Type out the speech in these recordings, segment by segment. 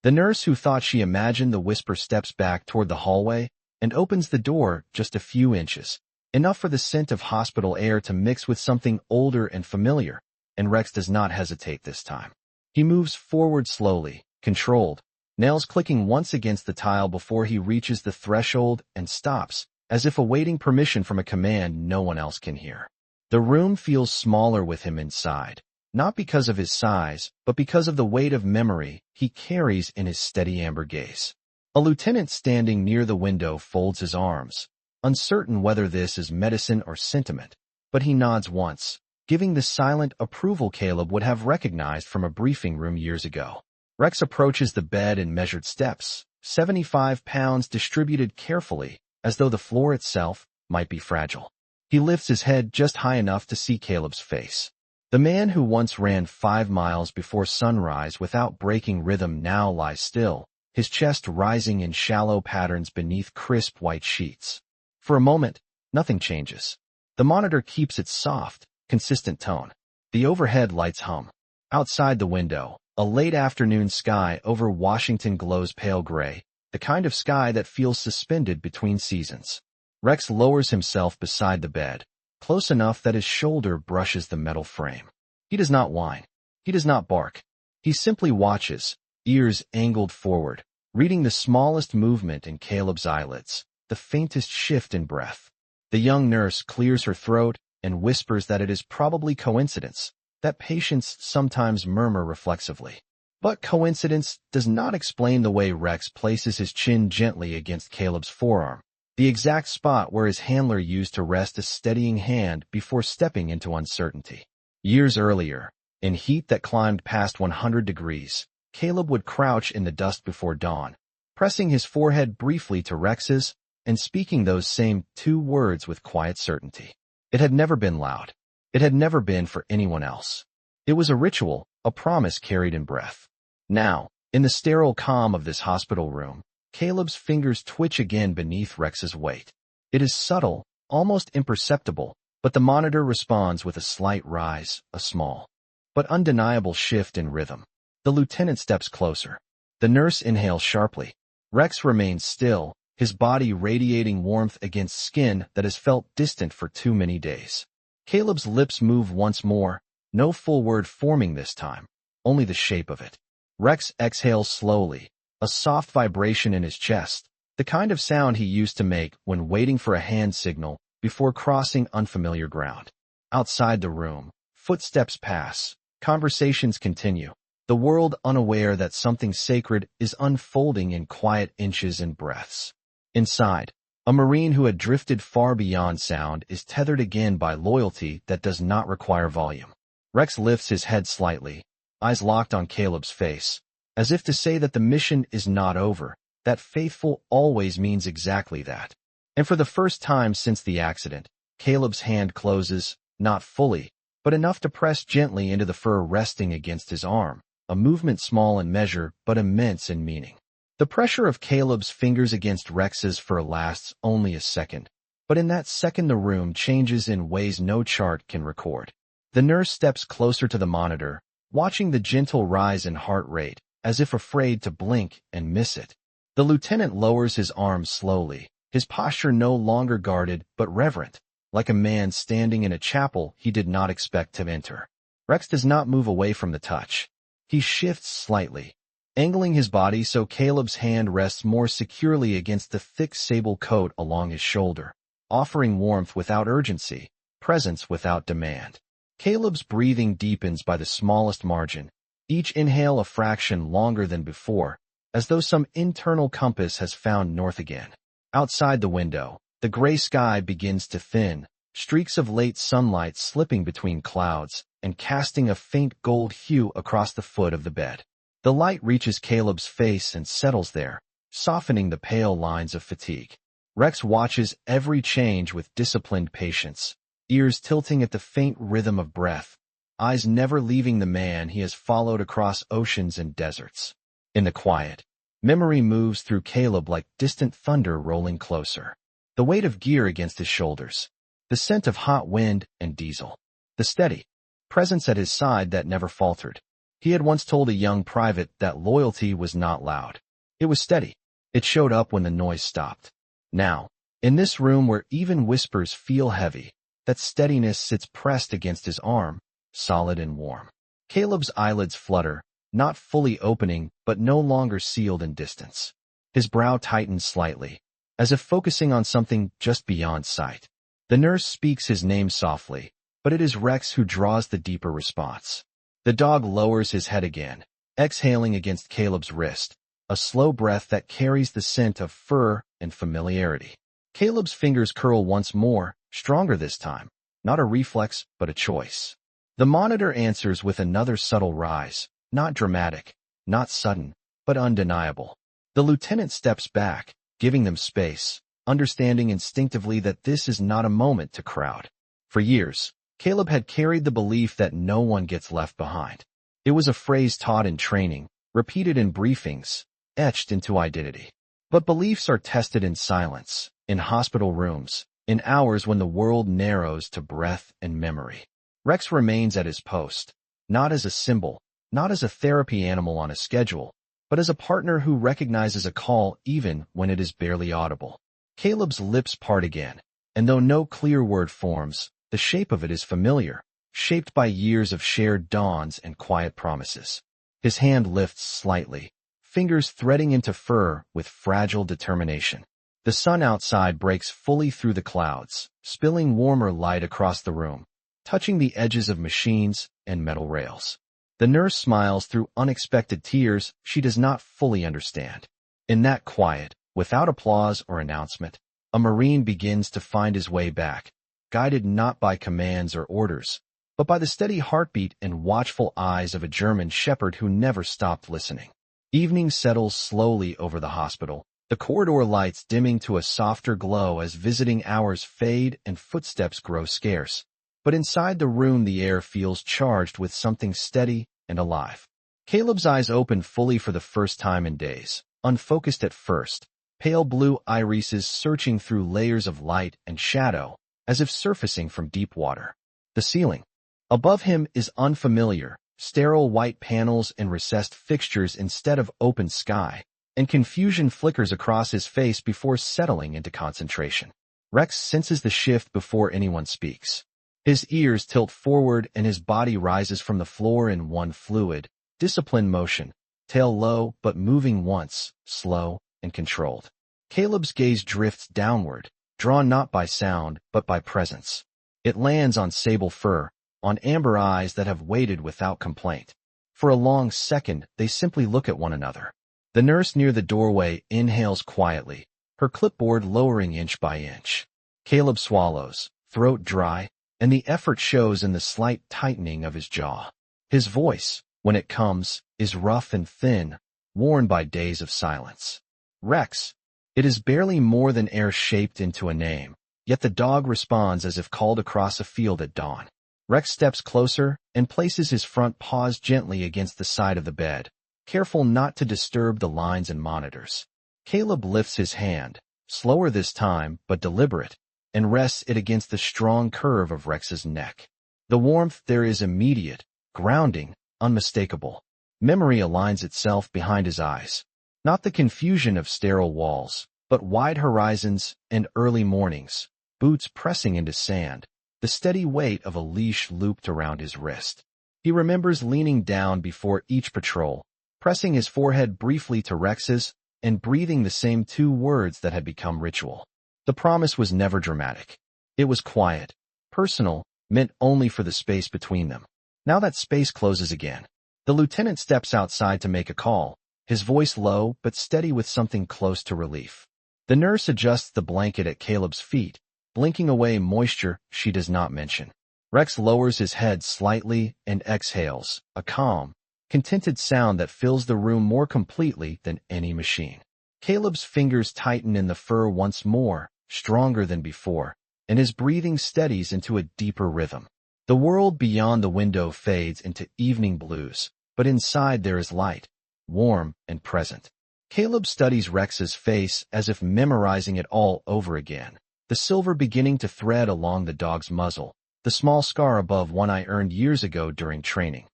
The nurse, who thought she imagined the whisper, steps back toward the hallway and opens the door just a few inches, enough for the scent of hospital air to mix with something older and familiar, and Rex does not hesitate this time. He moves forward slowly, controlled, nails clicking once against the tile before he reaches the threshold and stops, as if awaiting permission from a command no one else can hear. The room feels smaller with him inside, not because of his size, but because of the weight of memory he carries in his steady amber gaze. A lieutenant standing near the window folds his arms, uncertain whether this is medicine or sentiment, but he nods once, giving the silent approval Caleb would have recognized from a briefing room years ago. Rex approaches the bed in measured steps, 75 pounds distributed carefully, as though the floor itself might be fragile. He lifts his head just high enough to see Caleb's face. The man who once ran 5 miles before sunrise without breaking rhythm now lies still, his chest rising in shallow patterns beneath crisp white sheets. For a moment, nothing changes. The monitor keeps its soft, consistent tone. The overhead lights hum. Outside the window, a late afternoon sky over Washington glows pale gray, the kind of sky that feels suspended between seasons. Rex lowers himself beside the bed, close enough that his shoulder brushes the metal frame. He does not whine. He does not bark. He simply watches, ears angled forward, reading the smallest movement in Caleb's eyelids, the faintest shift in breath. The young nurse clears her throat and whispers that it is probably coincidence, that patients sometimes murmur reflexively. But coincidence does not explain the way Rex places his chin gently against Caleb's forearm, the exact spot where his handler used to rest a steadying hand before stepping into uncertainty. Years earlier, in heat that climbed past 100 degrees, Caleb would crouch in the dust before dawn, pressing his forehead briefly to Rex's and speaking those same 2 words with quiet certainty. It had never been loud. It had never been for anyone else. It was a ritual, a promise carried in breath. Now, in the sterile calm of this hospital room, Caleb's fingers twitch again beneath Rex's weight. It is subtle, almost imperceptible, but the monitor responds with a slight rise, a small, but undeniable shift in rhythm. The lieutenant steps closer. The nurse inhales sharply. Rex remains still, his body radiating warmth against skin that has felt distant for too many days. Caleb's lips move once more, no full word forming this time, only the shape of it. Rex exhales slowly, a soft vibration in his chest, the kind of sound he used to make when waiting for a hand signal before crossing unfamiliar ground. Outside the room, footsteps pass, conversations continue, the world unaware that something sacred is unfolding in quiet inches and breaths. Inside, a Marine who had drifted far beyond sound is tethered again by loyalty that does not require volume. Rex lifts his head slightly, eyes locked on Caleb's face, as if to say that the mission is not over, that faithful always means exactly that. And for the first time since the accident, Caleb's hand closes, not fully, but enough to press gently into the fur resting against his arm, a movement small in measure but immense in meaning. The pressure of Caleb's fingers against Rex's fur lasts only a second, but in that second the room changes in ways no chart can record. The nurse steps closer to the monitor, watching the gentle rise in heart rate, as if afraid to blink and miss it. The lieutenant lowers his arms slowly, his posture no longer guarded but reverent, like a man standing in a chapel he did not expect to enter. Rex does not move away from the touch. He shifts slightly, angling his body so Caleb's hand rests more securely against the thick sable coat along his shoulder, offering warmth without urgency, presence without demand. Caleb's breathing deepens by the smallest margin, each inhale a fraction longer than before, as though some internal compass has found north again. Outside the window, the gray sky begins to thin, streaks of late sunlight slipping between clouds and casting a faint gold hue across the foot of the bed. The light reaches Caleb's face and settles there, softening the pale lines of fatigue. Rex watches every change with disciplined patience, ears tilting at the faint rhythm of breath, eyes never leaving the man he has followed across oceans and deserts. In the quiet, memory moves through Caleb like distant thunder rolling closer. The weight of gear against his shoulders, the scent of hot wind and diesel, the steady presence at his side that never faltered. He had once told a young private that loyalty was not loud. It was steady. It showed up when the noise stopped. Now, in this room where even whispers feel heavy, that steadiness sits pressed against his arm, solid and warm. Caleb's eyelids flutter, not fully opening but no longer sealed in distance. His brow tightens slightly, as if focusing on something just beyond sight. The nurse speaks his name softly, but it is Rex who draws the deeper response. The dog lowers his head again, exhaling against Caleb's wrist, a slow breath that carries the scent of fur and familiarity. Caleb's fingers curl once more, stronger this time, not a reflex but a choice. The monitor answers with another subtle rise, not dramatic, not sudden, but undeniable. The lieutenant steps back, giving them space, understanding instinctively that this is not a moment to crowd. For years, Caleb had carried the belief that no one gets left behind. It was a phrase taught in training, repeated in briefings, etched into identity. But beliefs are tested in silence, in hospital rooms, in hours when the world narrows to breath and memory. Rex remains at his post, not as a symbol, not as a therapy animal on a schedule, but as a partner who recognizes a call even when it is barely audible. Caleb's lips part again, and though no clear word forms, the shape of it is familiar, shaped by years of shared dawns and quiet promises. His hand lifts slightly, fingers threading into fur with fragile determination. The sun outside breaks fully through the clouds, spilling warmer light across the room, touching the edges of machines and metal rails. The nurse smiles through unexpected tears she does not fully understand. In that quiet, without applause or announcement, a Marine begins to find his way back, guided not by commands or orders, but by the steady heartbeat and watchful eyes of a German shepherd who never stopped listening. Evening settles slowly over the hospital, the corridor lights dimming to a softer glow as visiting hours fade and footsteps grow scarce. But inside the room the air feels charged with something steady and alive. Caleb's eyes open fully for the first time in days, unfocused at first, pale blue irises searching through layers of light and shadow, as if surfacing from deep water. The ceiling above him is unfamiliar, sterile white panels and recessed fixtures instead of open sky, and confusion flickers across his face before settling into concentration. Rex senses the shift before anyone speaks. His ears tilt forward and his body rises from the floor in one fluid, disciplined motion, tail low but moving once, slow and controlled. Caleb's gaze drifts downward, drawn not by sound but by presence. It lands on sable fur, on amber eyes that have waited without complaint. For a long second, they simply look at one another. The nurse near the doorway inhales quietly, her clipboard lowering inch by inch. Caleb swallows, throat dry, and the effort shows in the slight tightening of his jaw. His voice, when it comes, is rough and thin, worn by days of silence. Rex. It is barely more than air shaped into a name, yet the dog responds as if called across a field at dawn. Rex steps closer and places his front paws gently against the side of the bed, careful not to disturb the lines and monitors. Caleb lifts his hand, slower this time but deliberate, and rests it against the strong curve of Rex's neck. The warmth there is immediate, grounding, unmistakable. Memory aligns itself behind his eyes. Not the confusion of sterile walls, but wide horizons and early mornings, boots pressing into sand, the steady weight of a leash looped around his wrist. He remembers leaning down before each patrol, pressing his forehead briefly to Rex's, and breathing the same two words that had become ritual. The promise was never dramatic. It was quiet, personal, meant only for the space between them. Now that space closes again. The lieutenant steps outside to make a call, his voice low but steady with something close to relief. The nurse adjusts the blanket at Caleb's feet, blinking away moisture she does not mention. Rex lowers his head slightly and exhales, a calm, contented sound that fills the room more completely than any machine. Caleb's fingers tighten in the fur once more, stronger than before, and his breathing steadies into a deeper rhythm. The world beyond the window fades into evening blues, but inside there is light, warm and present. Caleb studies Rex's face as if memorizing it all over again, the silver beginning to thread along the dog's muzzle, the small scar above one eye earned years ago during training.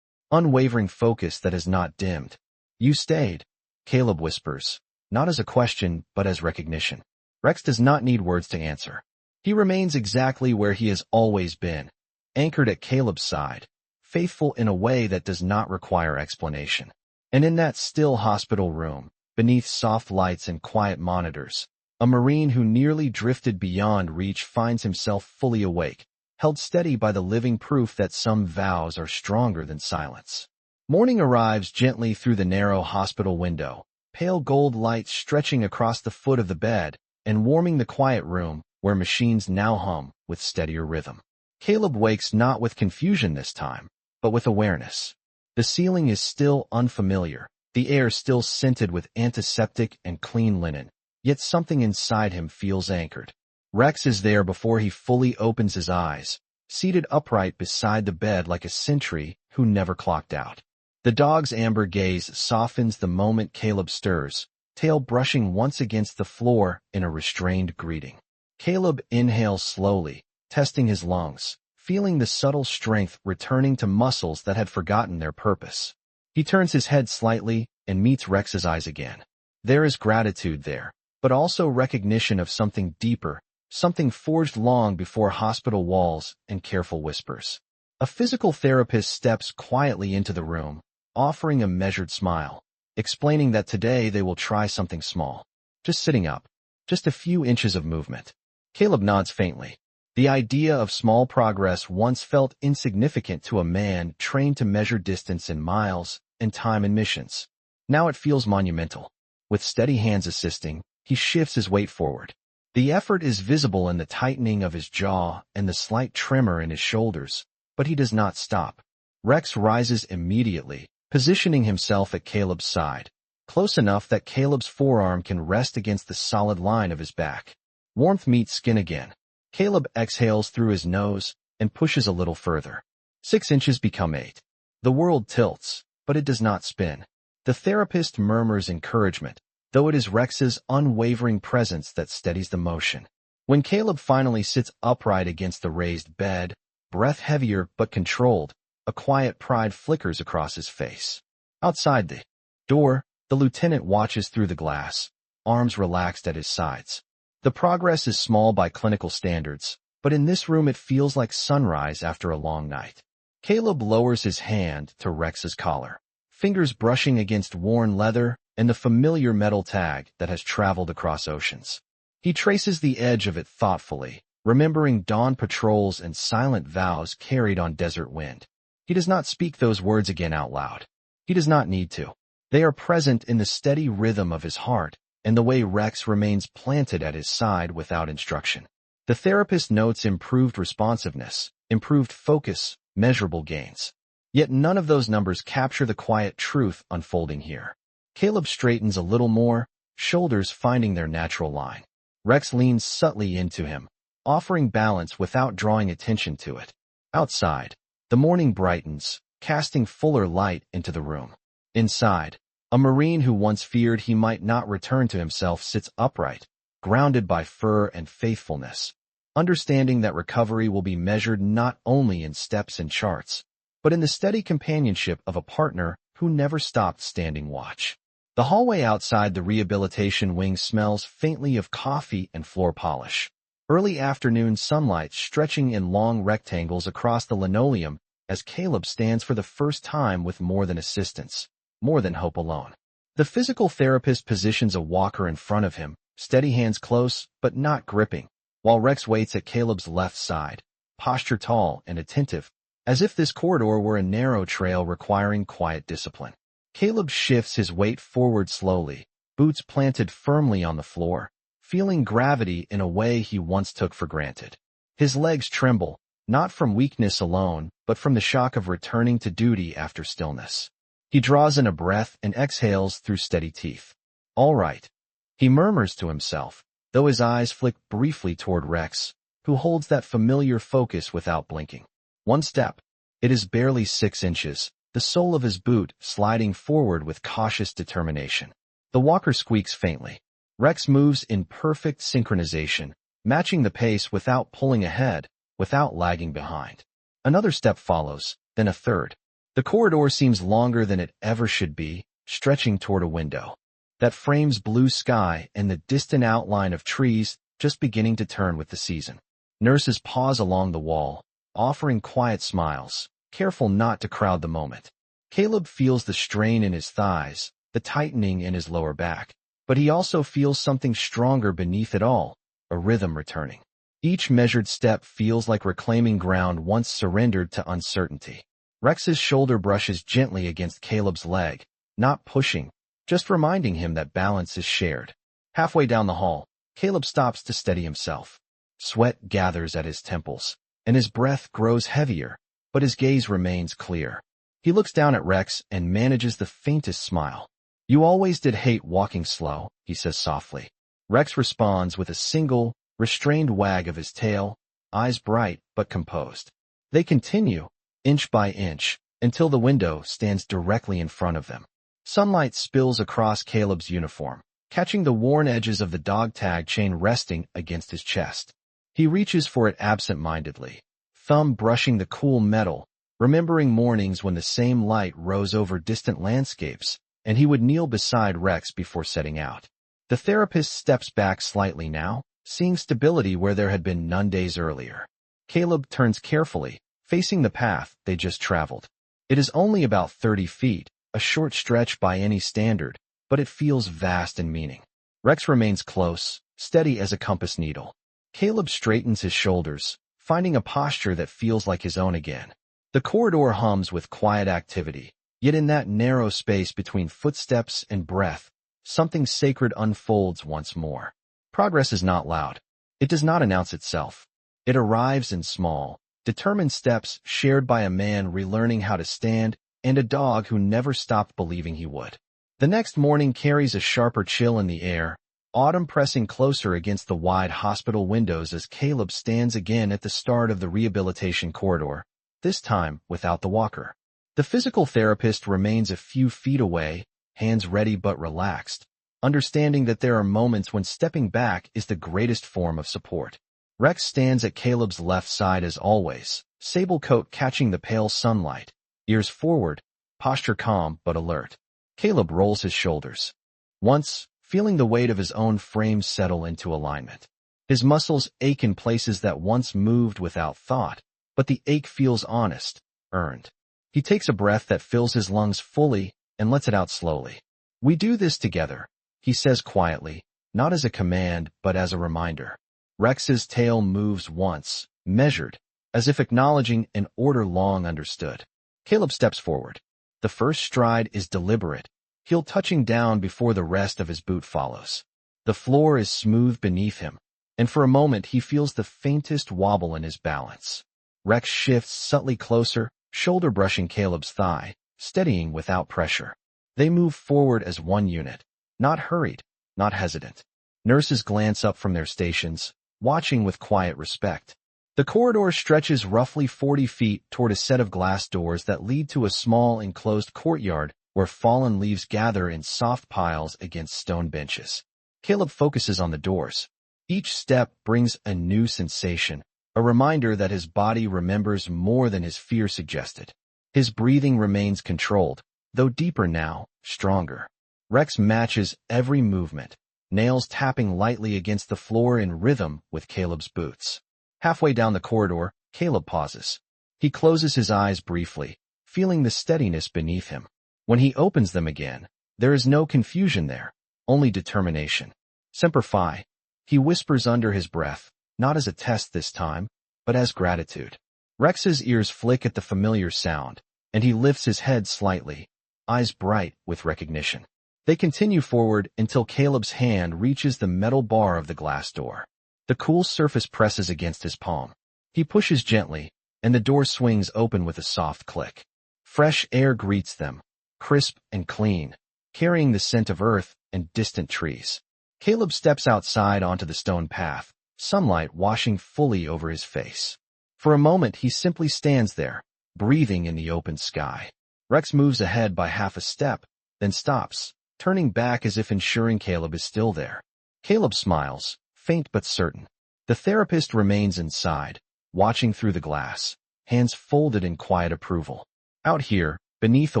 unwavering focus that has not dimmed. "You stayed," Caleb whispers, not as a question, but as recognition. Rex does not need words to answer. He remains exactly where he has always been, anchored at Caleb's side, faithful in a way that does not require explanation. And in that still hospital room, beneath soft lights and quiet monitors, a Marine who nearly drifted beyond reach finds himself fully awake, held steady by the living proof that some vows are stronger than silence. Morning arrives gently through the narrow hospital window, pale gold light stretching across the foot of the bed and warming the quiet room where machines now hum with steadier rhythm. Caleb wakes not with confusion this time, but with awareness. The ceiling is still unfamiliar, the air still scented with antiseptic and clean linen, yet something inside him feels anchored. Rex is there before he fully opens his eyes, seated upright beside the bed like a sentry who never clocked out. The dog's amber gaze softens the moment Caleb stirs, tail brushing once against the floor in a restrained greeting. Caleb inhales slowly, testing his lungs, feeling the subtle strength returning to muscles that had forgotten their purpose. He turns his head slightly and meets Rex's eyes again. There is gratitude there, but also recognition of something deeper, something forged long before hospital walls and careful whispers. A physical therapist steps quietly into the room, offering a measured smile, explaining that today they will try something small. Just sitting up, just a few inches of movement. Caleb nods faintly. The idea of small progress once felt insignificant to a man trained to measure distance in miles and time in missions. Now it feels monumental. With steady hands assisting, he shifts his weight forward. The effort is visible in the tightening of his jaw and the slight tremor in his shoulders, but he does not stop. Rex rises immediately, positioning himself at Caleb's side, close enough that Caleb's forearm can rest against the solid line of his back. Warmth meets skin again. Caleb exhales through his nose and pushes a little further. 6 inches become 8. The world tilts, but it does not spin. The therapist murmurs encouragement, though it is Rex's unwavering presence that steadies the motion. When Caleb finally sits upright against the raised bed, breath heavier but controlled, a quiet pride flickers across his face. Outside the door, the lieutenant watches through the glass, arms relaxed at his sides. The progress is small by clinical standards, but in this room it feels like sunrise after a long night. Caleb lowers his hand to Rex's collar, fingers brushing against worn leather and the familiar metal tag that has traveled across oceans. He traces the edge of it thoughtfully, remembering dawn patrols and silent vows carried on desert wind. He does not speak those words again out loud. He does not need to. They are present in the steady rhythm of his heart and the way Rex remains planted at his side without instruction. The therapist notes improved responsiveness, improved focus, measurable gains. Yet none of those numbers capture the quiet truth unfolding here. Caleb straightens a little more, shoulders finding their natural line. Rex leans subtly into him, offering balance without drawing attention to it. Outside, the morning brightens, casting fuller light into the room. Inside, a Marine who once feared he might not return to himself sits upright, grounded by fur and faithfulness, understanding that recovery will be measured not only in steps and charts, but in the steady companionship of a partner who never stopped standing watch. The hallway outside the rehabilitation wing smells faintly of coffee and floor polish. Early afternoon sunlight stretching in long rectangles across the linoleum as Caleb stands for the first time with more than assistance, more than hope alone. The physical therapist positions a walker in front of him, steady hands close but not gripping, while Rex waits at Caleb's left side, posture tall and attentive, as if this corridor were a narrow trail requiring quiet discipline. Caleb shifts his weight forward slowly, boots planted firmly on the floor, feeling gravity in a way he once took for granted. His legs tremble, not from weakness alone, but from the shock of returning to duty after stillness. He draws in a breath and exhales through steady teeth. All right, he murmurs to himself, though his eyes flick briefly toward Rex, who holds that familiar focus without blinking. One step. It is barely 6 inches, the sole of his boot sliding forward with cautious determination. The walker squeaks faintly. Rex moves in perfect synchronization, matching the pace without pulling ahead, without lagging behind. Another step follows, then a third. The corridor seems longer than it ever should be, stretching toward a window that frames blue sky and the distant outline of trees just beginning to turn with the season. Nurses pause along the wall, offering quiet smiles, careful not to crowd the moment. Caleb feels the strain in his thighs, the tightening in his lower back, but he also feels something stronger beneath it all, a rhythm returning. Each measured step feels like reclaiming ground once surrendered to uncertainty. Rex's shoulder brushes gently against Caleb's leg, not pushing, just reminding him that balance is shared. Halfway down the hall, Caleb stops to steady himself. Sweat gathers at his temples, and his breath grows heavier, but his gaze remains clear. He looks down at Rex and manages the faintest smile. "You always did hate walking slow," he says softly. Rex responds with a single, restrained wag of his tail, eyes bright but composed. They continue, inch by inch, until the window stands directly in front of them. Sunlight spills across Caleb's uniform, catching the worn edges of the dog tag chain resting against his chest. He reaches for it absent-mindedly, thumb brushing the cool metal, remembering mornings when the same light rose over distant landscapes, and he would kneel beside Rex before setting out. The therapist steps back slightly now, seeing stability where there had been none days earlier. Caleb turns carefully, facing the path they just traveled. It is only about 30 feet, a short stretch by any standard, but it feels vast in meaning. Rex remains close, steady as a compass needle. Caleb straightens his shoulders, finding a posture that feels like his own again. The corridor hums with quiet activity, yet in that narrow space between footsteps and breath, something sacred unfolds once more. Progress is not loud. It does not announce itself. It arrives in small, determined steps shared by a man relearning how to stand and a dog who never stopped believing he would. The next morning carries a sharper chill in the air, autumn pressing closer against the wide hospital windows as Caleb stands again at the start of the rehabilitation corridor, this time without the walker. The physical therapist remains a few feet away, hands ready but relaxed, understanding that there are moments when stepping back is the greatest form of support. Rex stands at Caleb's left side as always, sable coat catching the pale sunlight, ears forward, posture calm but alert. Caleb rolls his shoulders, once feeling the weight of his own frame settle into alignment. His muscles ache in places that once moved without thought, but the ache feels honest, earned. He takes a breath that fills his lungs fully and lets it out slowly. "We do this together," he says quietly, not as a command but as a reminder. Rex's tail moves once, measured, as if acknowledging an order long understood. Caleb steps forward. The first stride is deliberate, heel touching down before the rest of his boot follows. The floor is smooth beneath him, and for a moment he feels the faintest wobble in his balance. Rex shifts subtly closer, shoulder brushing Caleb's thigh, steadying without pressure. They move forward as one unit, not hurried, not hesitant. Nurses glance up from their stations, watching with quiet respect. The corridor stretches roughly 40 feet toward a set of glass doors that lead to a small enclosed courtyard where fallen leaves gather in soft piles against stone benches. Caleb focuses on the doors. Each step brings a new sensation, a reminder that his body remembers more than his fear suggested. His breathing remains controlled, though deeper now, stronger. Rex matches every movement, nails tapping lightly against the floor in rhythm with Caleb's boots. Halfway down the corridor, Caleb pauses. He closes his eyes briefly, feeling the steadiness beneath him. When he opens them again, there is no confusion there, only determination. "Semper Fi," he whispers under his breath, not as a test this time, but as gratitude. Rex's ears flick at the familiar sound, and he lifts his head slightly, eyes bright with recognition. They continue forward until Caleb's hand reaches the metal bar of the glass door. The cool surface presses against his palm. He pushes gently, and the door swings open with a soft click. Fresh air greets them, crisp and clean, carrying the scent of earth and distant trees. Caleb steps outside onto the stone path, sunlight washing fully over his face. For a moment he simply stands there, breathing in the open sky. Rex moves ahead by half a step, then stops, turning back as if ensuring Caleb is still there. Caleb smiles, faint but certain. The therapist remains inside, watching through the glass, hands folded in quiet approval. Out here, beneath a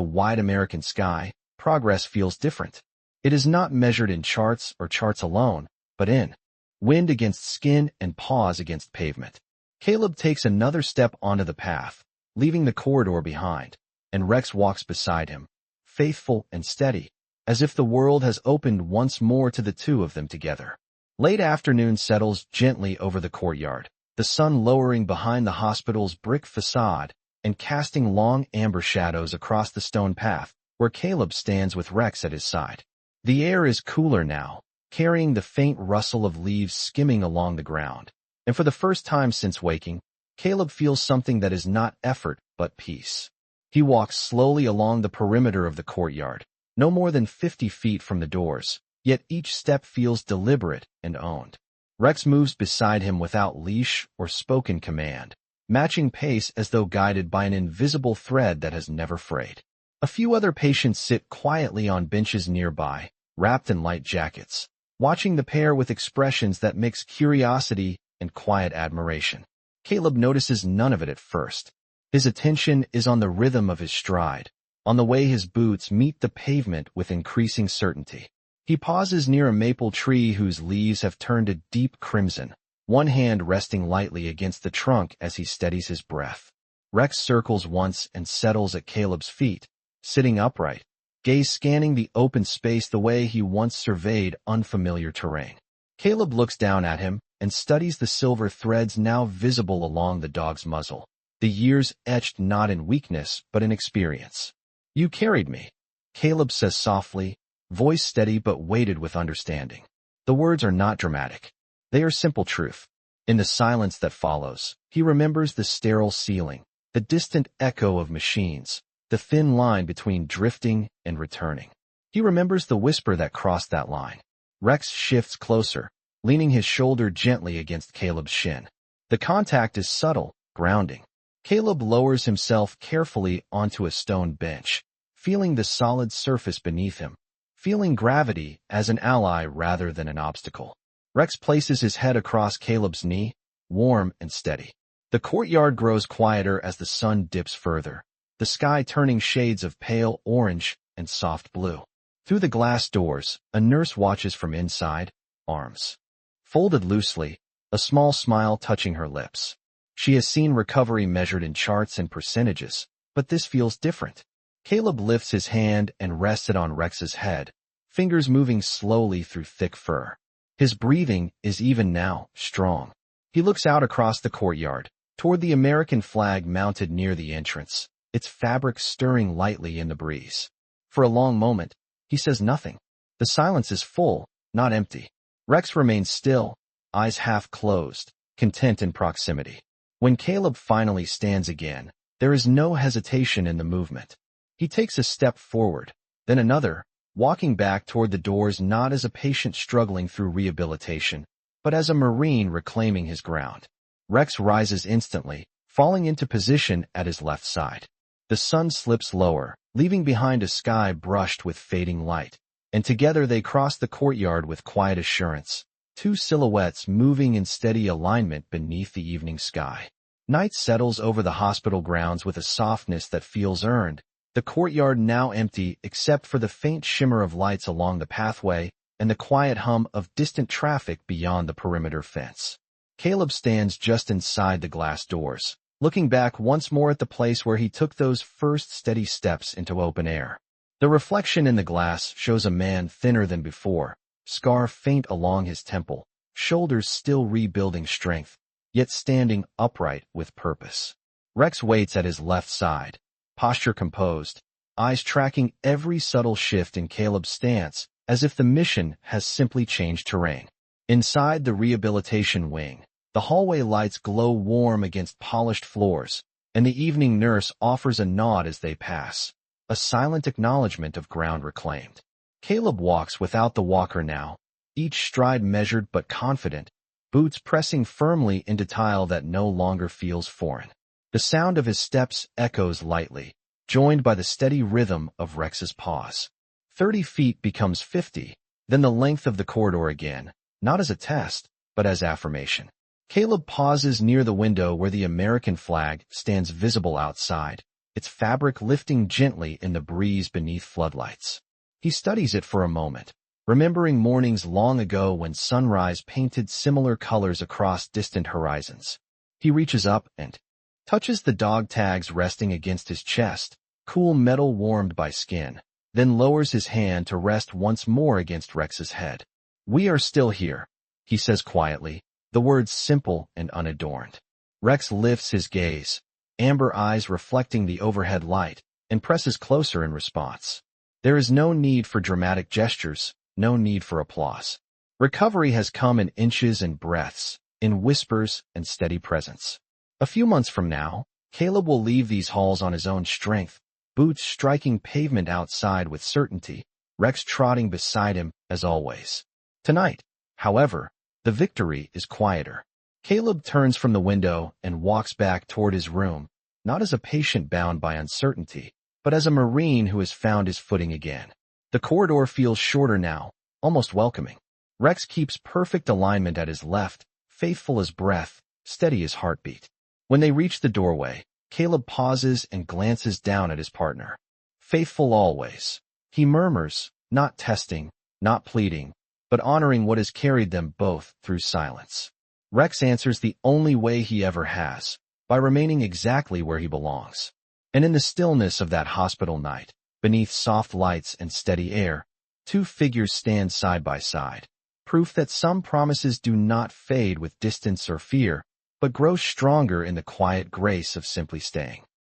wide American sky, progress feels different. It is not measured in charts or charts alone, but in wind against skin and paws against pavement. Caleb takes another step onto the path, leaving the corridor behind, and Rex walks beside him, faithful and steady, as if the world has opened once more to the two of them together. Late afternoon settles gently over the courtyard, the sun lowering behind the hospital's brick facade and casting long amber shadows across the stone path where Caleb stands with Rex at his side. The air is cooler now, carrying the faint rustle of leaves skimming along the ground, and for the first time since waking, Caleb feels something that is not effort but peace. He walks slowly along the perimeter of the courtyard, no more than 50 feet from the doors, yet each step feels deliberate and owned. Rex moves beside him without leash or spoken command, matching pace as though guided by an invisible thread that has never frayed. A few other patients sit quietly on benches nearby, wrapped in light jackets, watching the pair with expressions that mix curiosity and quiet admiration. Caleb notices none of it at first. His attention is on the rhythm of his stride, on the way his boots meet the pavement with increasing certainty. He pauses near a maple tree whose leaves have turned a deep crimson, one hand resting lightly against the trunk as he steadies his breath. Rex circles once and settles at Caleb's feet, sitting upright, gaze scanning the open space the way he once surveyed unfamiliar terrain. Caleb looks down at him and studies the silver threads now visible along the dog's muzzle, the years etched not in weakness but in experience. "You carried me," Caleb says softly, voice steady but weighted with understanding. The words are not dramatic. They are simple truth. In the silence that follows, he remembers the sterile ceiling, the distant echo of machines, the thin line between drifting and returning. He remembers the whisper that crossed that line. Rex shifts closer, leaning his shoulder gently against Caleb's shin. The contact is subtle, grounding. Caleb lowers himself carefully onto a stone bench, feeling the solid surface beneath him, feeling gravity as an ally rather than an obstacle. Rex places his head across Caleb's knee, warm and steady. The courtyard grows quieter as the sun dips further, the sky turning shades of pale orange and soft blue. Through the glass doors, a nurse watches from inside, arms folded loosely, a small smile touching her lips. She has seen recovery measured in charts and percentages, but this feels different. Caleb lifts his hand and rests it on Rex's head, fingers moving slowly through thick fur. His breathing is even now, strong. He looks out across the courtyard, toward the American flag mounted near the entrance, its fabric stirring lightly in the breeze. For a long moment, he says nothing. The silence is full, not empty. Rex remains still, eyes half closed, content in proximity. When Caleb finally stands again, there is no hesitation in the movement. He takes a step forward, then another, walking back toward the doors not as a patient struggling through rehabilitation, but as a Marine reclaiming his ground. Rex rises instantly, falling into position at his left side. The sun slips lower, leaving behind a sky brushed with fading light, and together they cross the courtyard with quiet assurance, two silhouettes moving in steady alignment beneath the evening sky. Night settles over the hospital grounds with a softness that feels earned, the courtyard now empty except for the faint shimmer of lights along the pathway and the quiet hum of distant traffic beyond the perimeter fence. Caleb stands just inside the glass doors, looking back once more at the place where he took those first steady steps into open air. The reflection in the glass shows a man thinner than before, scar faint along his temple, shoulders still rebuilding strength, yet standing upright with purpose. Rex waits at his left side, posture composed, eyes tracking every subtle shift in Caleb's stance, as if the mission has simply changed terrain. Inside the rehabilitation wing, the hallway lights glow warm against polished floors, and the evening nurse offers a nod as they pass, a silent acknowledgement of ground reclaimed. Caleb walks without the walker now, each stride measured but confident, boots pressing firmly into tile that no longer feels foreign. The sound of his steps echoes lightly, joined by the steady rhythm of Rex's paws. 30 feet becomes 50, then the length of the corridor again, not as a test, but as affirmation. Caleb pauses near the window where the American flag stands visible outside, its fabric lifting gently in the breeze beneath floodlights. He studies it for a moment, remembering mornings long ago when sunrise painted similar colors across distant horizons. He reaches up and touches the dog tags resting against his chest, cool metal warmed by skin, then lowers his hand to rest once more against Rex's head. "We are still here," he says quietly, the words simple and unadorned. Rex lifts his gaze, amber eyes reflecting the overhead light, and presses closer in response. There is no need for dramatic gestures, no need for applause. Recovery has come in inches and breaths, in whispers and steady presence. A few months from now, Caleb will leave these halls on his own strength, boots striking pavement outside with certainty, Rex trotting beside him as always. Tonight, however, the victory is quieter. Caleb turns from the window and walks back toward his room, not as a patient bound by uncertainty, but as a Marine who has found his footing again. The corridor feels shorter now, almost welcoming. Rex keeps perfect alignment at his left, faithful as breath, steady as heartbeat. When they reach the doorway, Caleb pauses and glances down at his partner. "Faithful always," he murmurs, not testing, not pleading, but honoring what has carried them both through silence. Rex answers the only way he ever has, by remaining exactly where he belongs. And in the stillness of that hospital night, beneath soft lights and steady air, two figures stand side by side, proof that some promises do not fade with distance or fear, but grow stronger in the quiet grace of simply staying.